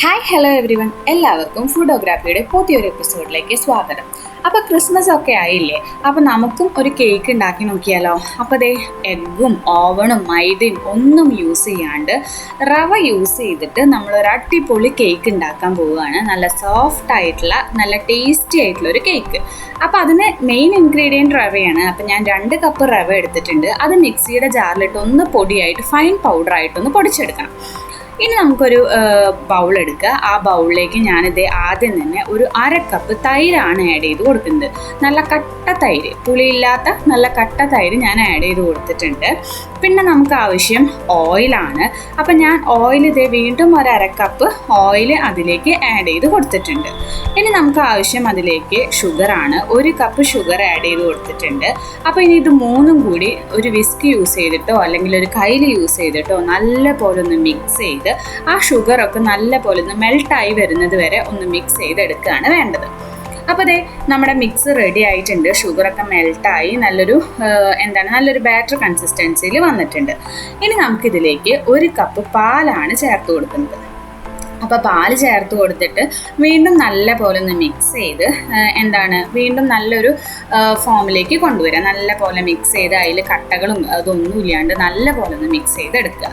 Hi hello every one, എല്ലാവർക്കും ഫുഡോഗ്രാഫിയുടെ പുതിയൊരു എപ്പിസോഡിലേക്ക് സ്വാഗതം. അപ്പോൾ ക്രിസ്മസ് ഒക്കെ ആയില്ലേ, അപ്പോൾ നമുക്കും ഒരു കേക്ക് ഉണ്ടാക്കി നോക്കിയാലോ. അപ്പോൾ അതേ എഗ്ഗും ഓവണും മൈദയും ഒന്നും യൂസ് ചെയ്യാണ്ട് റവ യൂസ് ചെയ്തിട്ട് നമ്മളൊരു അടിപൊളി കേക്ക് ഉണ്ടാക്കാൻ പോവുകയാണ്. നല്ല സോഫ്റ്റ് ആയിട്ടുള്ള നല്ല ടേസ്റ്റി ആയിട്ടുള്ള ഒരു കേക്ക്. അപ്പോൾ അതിന് മെയിൻ ഇൻഗ്രീഡിയൻറ്റ് റവയാണ്. അപ്പോൾ ഞാൻ 2 കപ്പ് റവ എടുത്തിട്ടുണ്ട്. അത് മിക്സിയുടെ ജാറിലിട്ട് ഒന്ന് പൊടിയായിട്ട് ഫൈൻ പൗഡറായിട്ടൊന്ന് പൊടിച്ചെടുക്കണം. ഇനി നമുക്കൊരു ബൗൾ എടുക്കുക. ആ ബൗളിലേക്ക് ഞാനിത് ആദ്യം തന്നെ ഒരു 1/2 കപ്പ് തൈരാണ് ആഡ് ചെയ്ത് കൊടുക്കുന്നത്. നല്ല കട്ട തൈര്, പുളിയില്ലാത്ത നല്ല കട്ട തൈര് ഞാൻ ആഡ് ചെയ്ത് കൊടുത്തിട്ടുണ്ട്. പിന്നെ നമുക്ക് ആവശ്യം ഓയിലാണ്. അപ്പം ഞാൻ ഓയിൽ ഇതേ വീണ്ടും ഒരു 1/2 കപ്പ് ഓയിൽ അതിലേക്ക് ആഡ് ചെയ്ത് കൊടുത്തിട്ടുണ്ട്. ഇനി നമുക്ക് ആവശ്യം അതിലേക്ക് ഷുഗറാണ്. 1 കപ്പ് ഷുഗർ ആഡ് ചെയ്ത് കൊടുത്തിട്ടുണ്ട്. അപ്പോൾ ഇനി ഇത് മൂന്നും കൂടി ഒരു വിസ്ക് യൂസ് ചെയ്തിട്ടോ അല്ലെങ്കിൽ ഒരു കയ്യിൽ യൂസ് ചെയ്തിട്ടോ നല്ല പോലെ ഒന്ന് മിക്സ് ചെയ്ത് ആ ഷുഗറൊക്കെ നല്ല പോലെ ഒന്ന് മെൽട്ടായി വരുന്നത് വരെ ഒന്ന് മിക്സ് ചെയ്തെടുക്കുകയാണ് വേണ്ടത്. അപ്പോൾ അതേ നമ്മുടെ മിക്സ് റെഡി ആയിട്ടുണ്ട്. ഷുഗറൊക്കെ മെൽട്ടായി നല്ലൊരു ബാറ്റർ കൺസിസ്റ്റൻസിയിൽ വന്നിട്ടുണ്ട്. ഇനി നമുക്കിതിലേക്ക് 1 കപ്പ് പാലാണ് ചേർത്ത് കൊടുക്കുന്നത്. അപ്പോൾ പാല് ചേർത്ത് കൊടുത്തിട്ട് വീണ്ടും നല്ല പോലെ ഒന്ന് മിക്സ് ചെയ്ത് വീണ്ടും നല്ലൊരു ഫോമിലേക്ക് കൊണ്ടുവരിക. നല്ല പോലെ മിക്സ് ചെയ്ത് അതിൽ കട്ടകളും അതൊന്നും ഇല്ലാണ്ട് നല്ല പോലെ ഒന്ന് മിക്സ് ചെയ്തെടുക്കുക.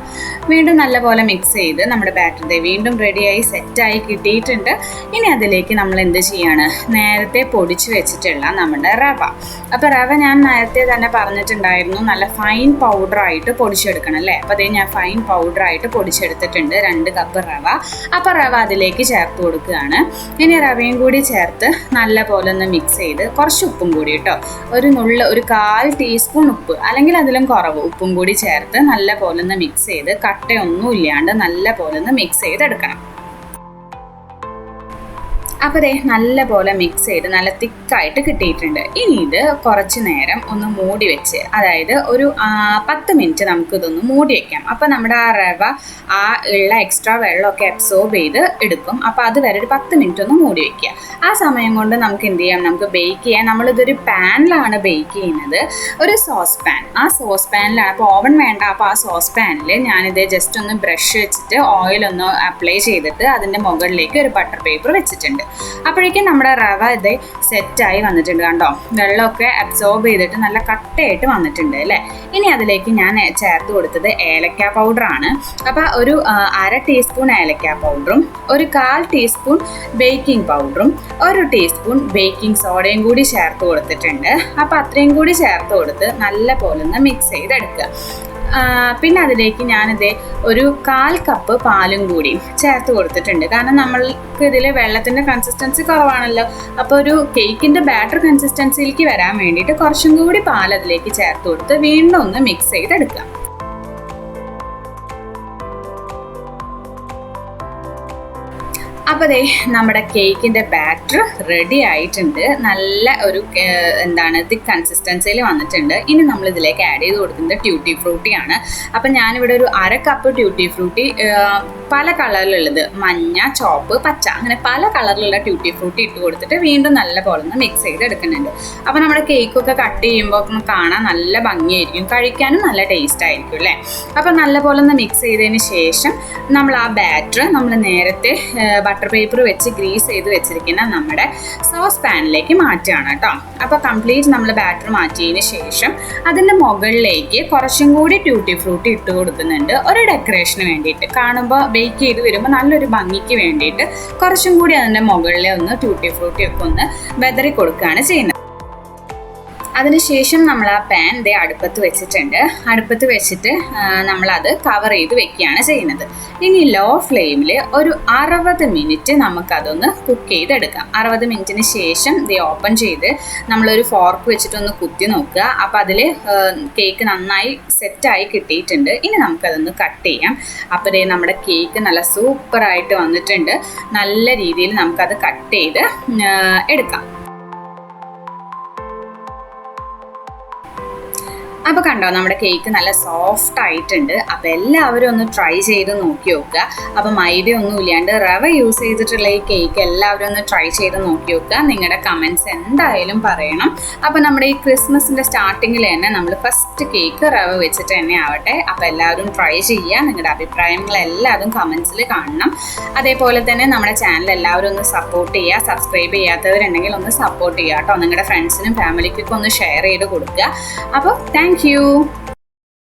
വീണ്ടും നല്ല പോലെ മിക്സ് ചെയ്ത് നമ്മുടെ ബാറ്റർ വീണ്ടും റെഡിയായി സെറ്റായി കിട്ടിയിട്ടുണ്ട്. ഇനി അതിലേക്ക് നമ്മൾ എന്ത് ചെയ്യാണ്, നേരത്തെ പൊടിച്ച് വെച്ചിട്ടുള്ള നമ്മുടെ റവ. അപ്പോൾ റവ ഞാൻ നേരത്തെ തന്നെ പറഞ്ഞിട്ടുണ്ടായിരുന്നു നല്ല ഫൈൻ പൗഡറായിട്ട് പൊടിച്ചെടുക്കണം അല്ലേ. അപ്പോൾ അതേ ഞാൻ ഫൈൻ പൗഡറായിട്ട് പൊടിച്ചെടുത്തിട്ടുണ്ട് 2 കപ്പ് റവ. അപ്പോൾ റവ അതിലേക്ക് ചേർത്ത് കൊടുക്കുകയാണ്. ഇനി റവയും കൂടി ചേർത്ത് നല്ല പോലെ ഒന്ന് മിക്സ് ചെയ്ത് കുറച്ച് ഉപ്പും കൂടി കേട്ടോ, ഒരു 1/4 ടീസ്പൂൺ ഉപ്പ് അല്ലെങ്കിൽ അതിലും കുറവ് ഉപ്പും കൂടി ചേർത്ത് നല്ല പോലെ ഒന്ന് മിക്സ് ചെയ്ത് കട്ടയൊന്നും ഇല്ലാണ്ട് നല്ല പോലെ ഒന്ന് മിക്സ് ചെയ്തെടുക്കണം. അപ്പോൾ ദേ നല്ല പോലെ മിക്സ് ചെയ്ത് നല്ല തിക്കായിട്ട് കിട്ടിയിട്ടുണ്ട്. ഇനി ഇത് കുറച്ച് നേരം ഒന്ന് മൂടി വെച്ച്, അതായത് ഒരു 10 മിനിറ്റ് നമുക്കിതൊന്ന് മൂടി വയ്ക്കാം. അപ്പോൾ നമ്മുടെ ആ റവ ആ ഉള്ള എക്സ്ട്രാ വെള്ളമൊക്കെ അബ്സോർബ് ചെയ്ത് എടുക്കും. അപ്പോൾ അതുവരെ ഒരു 10 മിനിറ്റ് ഒന്ന് മൂടി വയ്ക്കുക. ആ സമയം കൊണ്ട് നമുക്ക് എന്ത് ചെയ്യാം, നമുക്ക് ബേക്ക് ചെയ്യാം. നമ്മളിതൊരു പാനിലാണ് ബേക്ക് ചെയ്യുന്നത്, ഒരു സോസ്പാൻ. ആ സോസ്പാനിലാണ്. അപ്പോൾ ഓവൻ വേണ്ട. അപ്പോൾ ആ സോസ്പാനിൽ ഞാനിത് ജസ്റ്റ് ഒന്ന് ബ്രഷ് വെച്ചിട്ട് ഓയിലൊന്ന് അപ്ലൈ ചെയ്തിട്ട് അതിൻ്റെ മുകളിലേക്ക് ഒരു ബട്ടർ പേപ്പർ വെച്ചിട്ടുണ്ട്. അപ്പോഴേക്കും നമ്മുടെ റവ ഇത് സെറ്റായി വന്നിട്ടുണ്ട്. കണ്ടോ, വെള്ളമൊക്കെ അബ്സോർബ് ചെയ്തിട്ട് നല്ല കട്ടയായിട്ട് വന്നിട്ടുണ്ട് അല്ലേ. ഇനി അതിലേക്ക് ഞാൻ ചേർത്ത് കൊടുത്തത് ഏലക്ക പൗഡറാണ്. അപ്പോൾ ഒരു 1/2 ടീസ്പൂൺ ഏലക്ക പൗഡറും 1/4 ടീസ്പൂൺ ബേക്കിംഗ് പൗഡറും 1 ടീസ്പൂൺ ബേക്കിംഗ് സോഡയും കൂടി ചേർത്ത് കൊടുത്തിട്ടുണ്ട്. അപ്പോൾ അത്രയും കൂടി ചേർത്ത് കൊടുത്ത് നല്ല പോലെ ഒന്ന് മിക്സ് ചെയ്തെടുക്കുക. പിന്നെ അതിലേക്ക് ഞാനിത് ഒരു 1/4 കപ്പ് പാലും കൂടി ചേർത്ത് കൊടുത്തിട്ടുണ്ട്. കാരണം നമ്മൾക്ക് ഇതിൽ വെള്ളത്തിൻ്റെ കൺസിസ്റ്റൻസി കുറവാണല്ലോ. അപ്പോൾ ഒരു കേക്കിൻ്റെ ബാറ്റർ കൺസിസ്റ്റൻസിയിലേക്ക് വരാൻ വേണ്ടിയിട്ട് കുറച്ചും കൂടി പാൽ അതിലേക്ക് ചേർത്ത് കൊടുത്ത് വീണ്ടും ഒന്ന് മിക്സ് ചെയ്തെടുക്കുക. അപ്പോൾ ദേ നമ്മുടെ കേക്കിൻ്റെ ബാറ്റർ റെഡി ആയിട്ടുണ്ട്. നല്ല ഒരു തിക്ക് കൺസിസ്റ്റൻസിയിൽ വന്നിട്ടുണ്ട്. ഇനി നമ്മൾ ഇതിലേക്ക് ആഡ് ചെയ്ത് കൊടുക്കുന്നത് ട്യൂട്ടി ഫ്രൂട്ടിയാണ്. അപ്പം ഞാനിവിടെ ഒരു 1/2 കപ്പ് ട്യൂട്ടി ഫ്രൂട്ടി, പല കളറിലുള്ളത്, മഞ്ഞ, ചോപ്പ്, പച്ച, അങ്ങനെ പല കളറിലുള്ള ട്യൂട്ടി ഫ്രൂട്ടി ഇട്ട് കൊടുത്തിട്ട് വീണ്ടും നല്ല പോലെ ഒന്ന് മിക്സ് ചെയ്ത് എടുക്കുന്നുണ്ട്. അപ്പോൾ നമ്മുടെ കേക്കൊക്കെ കട്ട് ചെയ്യുമ്പോൾ കാണാൻ നല്ല ഭംഗിയായിരിക്കും, കഴിക്കാനും നല്ല ടേസ്റ്റ് ആയിരിക്കും അല്ലേ. അപ്പോൾ നല്ല പോലെ ഒന്ന് മിക്സ് ചെയ്തതിന് ശേഷം നമ്മൾ ആ ബാറ്റർ നമ്മൾ നേരത്തെ ബട്ടർ പേപ്പർ വെച്ച് ഗ്രീസ് ചെയ്ത് വെച്ചിരിക്കുന്ന നമ്മുടെ സോസ് പാനിലേക്ക് മാറ്റുകയാണ് കേട്ടോ. അപ്പോൾ കംപ്ലീറ്റ് നമ്മൾ ബാറ്റർ മാറ്റിയതിന് ശേഷം അതിൻ്റെ മുകളിലേക്ക് കുറച്ചും കൂടി ട്യൂട്ടി ഫ്രൂട്ടി ഇട്ട് കൊടുക്കുന്നുണ്ട്, ഒരു ഡെക്കറേഷന് വേണ്ടിയിട്ട്. കാണുമ്പോൾ ബേക്ക് ചെയ്ത് വരുമ്പോൾ നല്ലൊരു ഭംഗിക്ക് വേണ്ടിയിട്ട് കുറച്ചും കൂടി അതിൻ്റെ മുകളിൽ ഒന്ന് ട്യൂട്ടി ഫ്രൂട്ടി ഒക്കെ ഒന്ന് വെതറി കൊടുക്കുകയാണ് ചെയ്യുന്നത്. അതിനുശേഷം നമ്മൾ ആ പാൻ അടുപ്പത്ത് വെച്ചിട്ടുണ്ട്. അടുപ്പത്ത് വെച്ചിട്ട് നമ്മളത് കവർ ചെയ്ത് വെക്കുകയാണ് ചെയ്യുന്നത്. ഇനി ലോ ഫ്ലെയിമിൽ ഒരു 60 മിനിറ്റ് നമുക്കതൊന്ന് കുക്ക് ചെയ്തെടുക്കാം. 60 മിനിറ്റിന് ശേഷം ഓപ്പൺ ചെയ്ത് നമ്മളൊരു ഫോർക്ക് വെച്ചിട്ടൊന്ന് കുത്തി നോക്കുക. അപ്പോൾ അതിൽ കേക്ക് നന്നായി സെറ്റായി കിട്ടിയിട്ടുണ്ട്. ഇനി നമുക്കതൊന്ന് കട്ട് ചെയ്യാം. അപ്പോൾ നമ്മുടെ കേക്ക് നല്ല സൂപ്പറായിട്ട് വന്നിട്ടുണ്ട്. നല്ല രീതിയിൽ നമുക്കത് കട്ട് ചെയ്ത് എടുക്കാം. അപ്പോൾ കണ്ടോ നമ്മുടെ കേക്ക് നല്ല സോഫ്റ്റ് ആയിട്ടുണ്ട്. അപ്പോൾ എല്ലാവരും ഒന്ന് ട്രൈ ചെയ്ത് നോക്കി നോക്കുക. അപ്പോൾ മൈദയൊന്നും ഇല്ലാണ്ട് റവ യൂസ് ചെയ്തിട്ടുള്ള ഈ കേക്ക് എല്ലാവരും ഒന്ന് ട്രൈ ചെയ്ത് നോക്കി നോക്കുക. നിങ്ങളുടെ കമൻറ്റ്സ് എന്തായാലും പറയണം. അപ്പോൾ നമ്മുടെ ഈ ക്രിസ്മസിൻ്റെ സ്റ്റാർട്ടിങ്ങിൽ തന്നെ നമ്മൾ ഫസ്റ്റ് കേക്ക് റവ വെച്ചിട്ട് തന്നെ ആവട്ടെ. അപ്പോൾ എല്ലാവരും ട്രൈ ചെയ്യുക. നിങ്ങളുടെ അഭിപ്രായങ്ങളെല്ലാവരും കമൻസിൽ കാണണം. അതേപോലെ തന്നെ നമ്മുടെ ചാനൽ എല്ലാവരും ഒന്ന് സപ്പോർട്ട് ചെയ്യുക. സബ്സ്ക്രൈബ് ചെയ്യാത്തവരുണ്ടെങ്കിൽ ഒന്ന് സപ്പോർട്ട് ചെയ്യുക കേട്ടോ. നിങ്ങളുടെ ഫ്രണ്ട്സിനും ഫാമിലിക്കൊക്കെ ഒന്ന് ഷെയർ ചെയ്ത് കൊടുക്കുക. അപ്പോൾ താങ്ക് you.